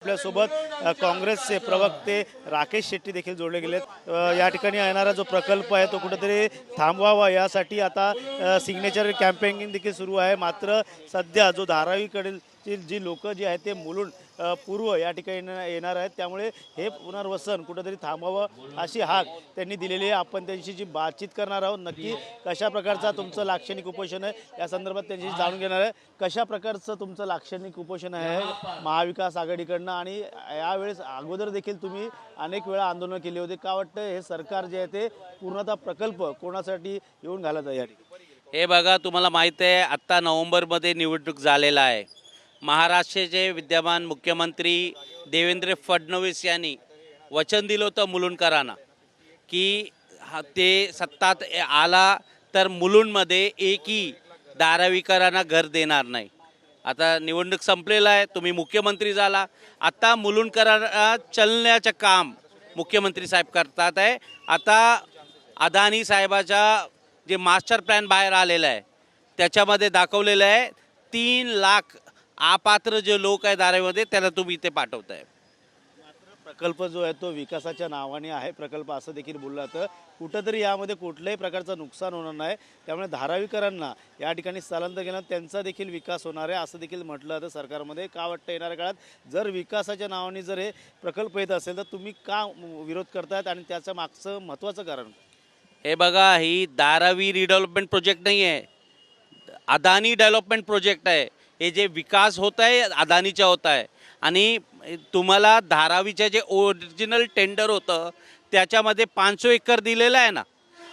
आपल्यासोबत काँग्रेसचे प्रवक्ते राकेश शेट्टी देखील जोडले गेलेत. या ठिकाणी येणारा जो प्रकल्प आहे तो कुठेतरी थांबवावा यासाठी आता सिग्नेचर कॅम्पेनिंग देखील सुरू आहे. मात्र सध्या जो धारावीकडील जी लोक जी आहेत ते मुलुंड पूर्व या ठिकाणी येणार आहेत, त्यामुळे हे पुनर्वसन कुठेतरी थांबावं अशी हाक त्यांनी दिलेली आहे. आपण त्यांची जी बातचीत करणार आहोत, नक्की कशा प्रकारचा तुमचं लाक्षणिक उपोषण आहे या संदर्भात त्यांची जाणून घेणार आहे. कशा प्रकारचं तुमचं लाक्षणिक उपोषण आहे महाविकास आघाडीकडनं, आणि यावेळेस अगोदर देखील तुम्ही अनेक वेळा आंदोलन केले होते. का वाटतं हे सरकार जे आहे ते पूर्णतः प्रकल्प कोणासाठी येऊन घालत आहे या ठिकाणी? हे बघा, तुम्हाला माहीत आहे आत्ता नोव्हेंबरमध्ये निवडणूक झालेला आहे. महाराष्ट्राचे विद्यमान मुख्यमंत्री देवेंद्र फडणवीस यांनी वचन दिलं होतं मुलुंडकरांना की ते सत्तात आला तर मुलुंडमध्ये एकही धारावीकरांना घर देणार नाही. आता निवडणूक संपलेला आहे, तुम्ही मुख्यमंत्री झाला, आता मुलुंडकरांना चलण्याचं काम मुख्यमंत्री साहेब करतात आहे. आता अदानी साहेबाचा जे मास्टर प्लॅन बाहेर आलेला आहे त्याच्यामध्ये दाखवलेलं आहे 3 लाख अपात्र जे लोक आहे धारावीमध्ये त्याला तुम्ही इथे पाठवताय. प्रकल्प जो आहे तो विकासाच्या नावाने आहे प्रकल्प असं देखील बोललं जातं. कुठंतरी यामध्ये कुठल्याही प्रकारचं नुकसान होणार नाही, त्यामुळे धारावीकरांना या ठिकाणी स्थलांतर केलं त्यांचा देखील विकास होणार आहे असं देखील म्हटलं जातं सरकारमध्ये. का वाटतं येणाऱ्या काळात जर विकासाच्या नावाने जर हे प्रकल्प येत असेल तर तुम्ही का विरोध करतायत आणि त्याचं मागचं महत्त्वाचं कारण? हे बघा, ही धारावी रिडेव्हलपमेंट प्रोजेक्ट नाही आहे, अदानी डेव्हलपमेंट प्रोजेक्ट आहे. हे जे विकास होत आहे अदानीचा होत आहे. आणि तुम्हाला धारावीचं जे ओरिजिनल टेंडर होतं त्याच्यामध्ये 500 एकर दिलेलं आहे ना.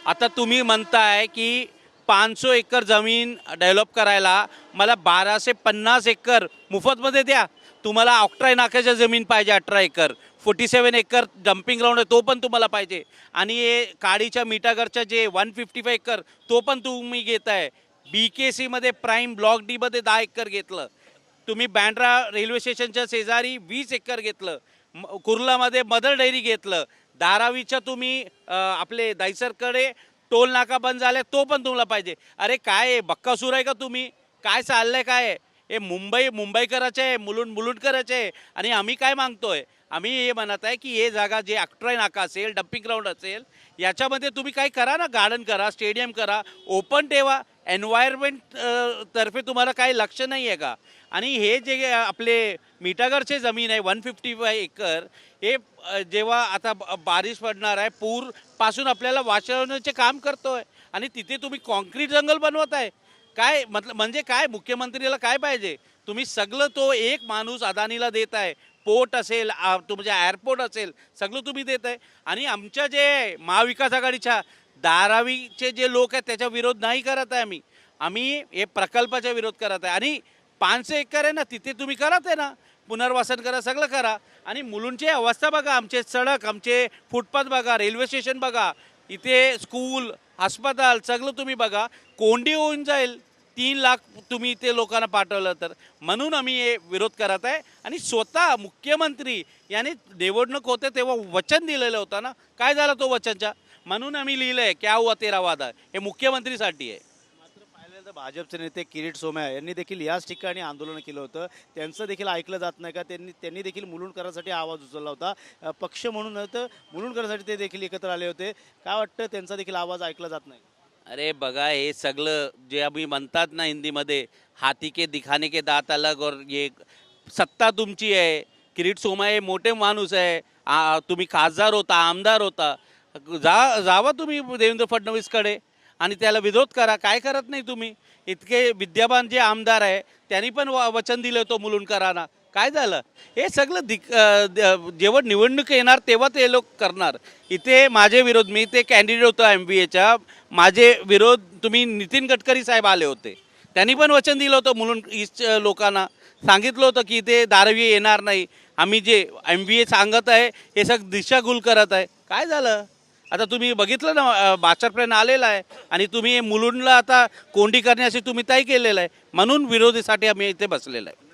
आता तुम्ही म्हणताय की 500 एकर जमीन डेव्हलप करायला मला 1250 एकर मुफतमध्ये द्या. तुम्हाला ऑक्ट्राय नाक्याच्या जमीन पाहिजे 18 एकर, 47 एकर डम्पिंग ग्राउंड आहे तो पण तुम्हाला पाहिजे, आणि हे काडीच्या मिठागरच्या जे 155 एकर तो पण तुम्ही घेताय. BKC प्राईम ब्लॉक डीमध्ये 10 एकर घेतलं तुम्ही. बँड्रा रेल्वे स्टेशनच्या शेजारी 20 एकर घेतलं. कुर्लामध्ये मदर डेअरी घेतलं. धारावीच्या तुम्ही आपले दायसरकडे टोल नाका बंद झाला तो पण तुम्हाला पाहिजे. अरे काय आहे, बक्कासूर आहे का तुम्ही? काय चाललंय काय आहे? हे मुंबईकराचे आहे, मुलुंडकराचे आहे. आणि आम्ही काय मागतोय? आम्ही हे म्हणत आहे की हे जागा जे अक्ट्राय नाका असेल, डम्पिंग ग्राउंड असेल, याच्यामध्ये तुम्ही काय करा ना, गार्डन करा, स्टेडियम करा, ओपन ठेवा. एन्व्हायरमेंट तर्फे तुम्हाला काही लक्ष नाही आहे का? आणि हे जे आपले मिठागरचे जमीन आहे 155 एकर, हे जेव्हा आता बारिश पडणार आहे पूरपासून आपल्याला वाचवण्याचे काम करतोय, आणि तिथे तुम्ही कॉन्क्रीट जंगल बनवत आहे. काय म्हणजे काय? मुख्यमंत्रीला काय पाहिजे? तुम्ही सगळं तो एक माणूस अदानीला देत आहे. पोर्ट असेल, तुमच्या एअरपोर्ट असेल, सगळं तुम्ही देत आहे. आणि आमच्या जे महाविकास आघाडीच्या धारावीचे जे लोक आहेत त्याचा विरोध नाही करत आहे. आम्ही हे प्रकल्पाचा विरोध करत आहे. आणि 500 एकर आहे ना, तिथे तुम्ही करत आहे ना, पुनर्वसन करा, सगळं करा. आणि मुलुंडची अवस्था बघा, आमचे सडक, आमचे फुटपाथ बघा, रेल्वे स्टेशन बघा, इथे स्कूल, अस्पताल सगळं तुम्ही बघा. कोंडी होऊन जाईल 3 लाख तुम्ही इथे लोकांना पाठवलं तर. म्हणून आम्ही हे विरोध करत आहे. आणि स्वतः मुख्यमंत्री याने निवडणूक होते तेव्हा वचन दिलेलं होतं ना, काय झालं तो वचनचा? म्हणून आम्ही लिहिलं आहे क्या हुआ तेरा वादा, हे मुख्यमंत्रीसाठी आहे. मात्र पाहिलं तर भाजपचे नेते किरीट सोमय्या यांनी देखील याच ठिकाणी आंदोलन केलं होतं. त्यांचं देखील ऐकलं जात नाही का? त्यांनी देखील मुलुंडकरांसाठी आवाज उचलला होता. पक्ष म्हणून तर मुलुंडकरांसाठी ते देखील एकत्र आले होते. काय वाटतं त्यांचा देखील आवाज ऐकला जात नाही? अरे बघा, हे सगळं जे आम्ही म्हणतात ना हिंदीमध्ये, हाथी के दिखाने के दांत अलग, और ये सत्ता तुमची आहे. किरीट सोमय्या हे मोठे माणूस आहे. तुम्ही खासदार होता, आमदार होता, जावा तुम्ही देवेंद्र फडणवीसकडे आणि त्याला विरोध करा. काय करत नाही तुम्ही? इतके विद्यमान जे आमदार आहे त्यांनी पण वचन दिलं होतं मुलुंडकरांना. काय झालं? हे सगळं जेव्हा निवडणूक येणार तेव्हा ते लोक करणार. इथे माझे विरोध, मी ते कॅन्डिडेट होतो MBAच्या, माझे विरोध तुम्ही नितीन गडकरी साहेब आले होते, त्यांनी पण वचन दिलं होतं मुलुंड ईस्ट लोकांना, सांगितलं होतं की इथे धारावी येणार नाही. आम्ही जे MBA सांगत आहे हे सगळं दिशाभूल करत आहे. काय झालं? आता तुम्ही बघितलं ना, मास्टर प्लॅन आलेला आहे आणि तुम्ही मुलुंडला आता कोंडी करण्यासाठी तुम्ही तय केलेलं आहे. म्हणून विरोधीसाठी आम्ही इथे बसलेलं आहे.